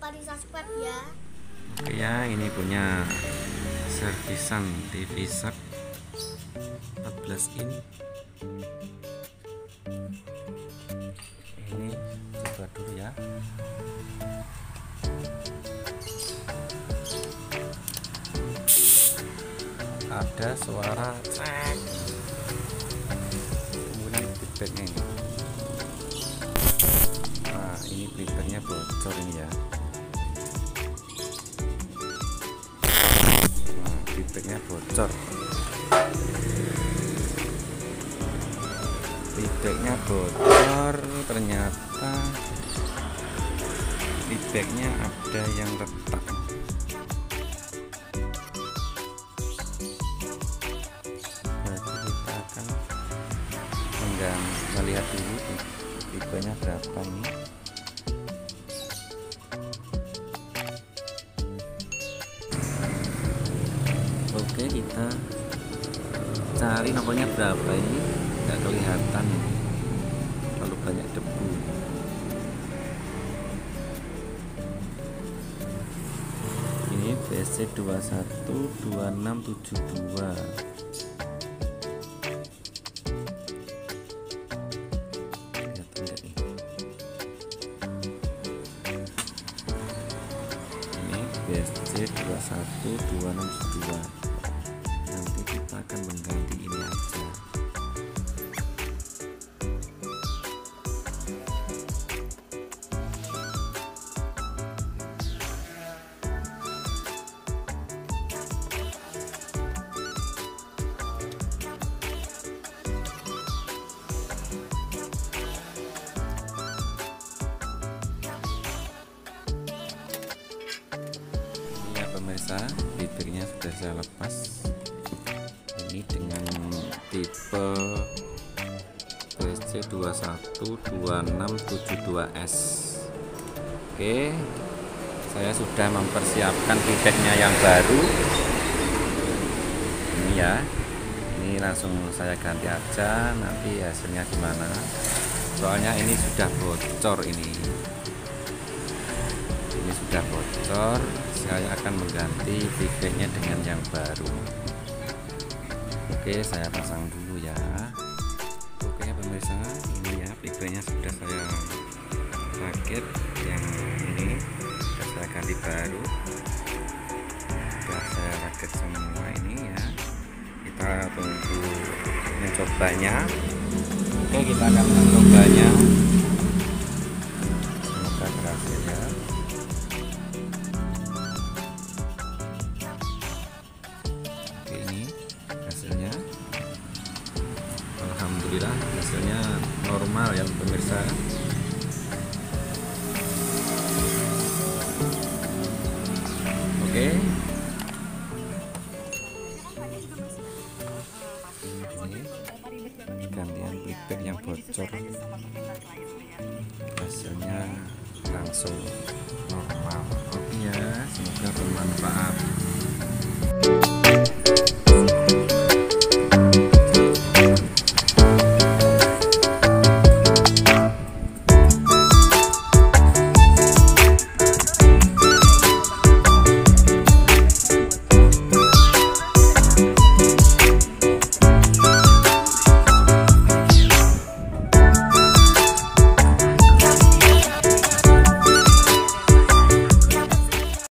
lupa di subscribe ya. Oke ya, ini punya servisan TV Shark 14 in. Ini coba dulu ya. Ada suara cek, kemudian feedbacknya ini. Nah, ini printernya bocor ini ya. Nah, feedbacknya bocor. Feedbacknya bocor, ternyata feedbacknya ada yang retak. Melihat dulu tipenya berapa nih. Oke, kita cari nomornya berapa ini, nggak kelihatan, terlalu banyak debu. Ini BC 212672. BSC 212672. Nanti kita akan mengganti ini aja. Pemirsa, bibirnya sudah saya lepas. Ini dengan tipe BSC 212672S. Oke, saya sudah mempersiapkan feedbacknya yang baru. Ini ya, ini langsung saya ganti aja, nanti hasilnya gimana. Soalnya ini sudah bocor ini sudah bocor. Saya akan mengganti feedbacknya dengan yang baru. Oke, saya pasang dulu ya. Oke pemirsa, ini ya feedbacknya sudah saya rakit. Yang ini sudah saya ganti baru, sudah saya rakit semua ini ya. Kita tunggu mencobanya. Oke, kita akan mencobanya. Semoga berhasil ya. Alhamdulillah hasilnya normal ya pemirsa. Oke, ini gantian feedback yang bocor, hasilnya langsung normal. Oke ya, semoga bermanfaat.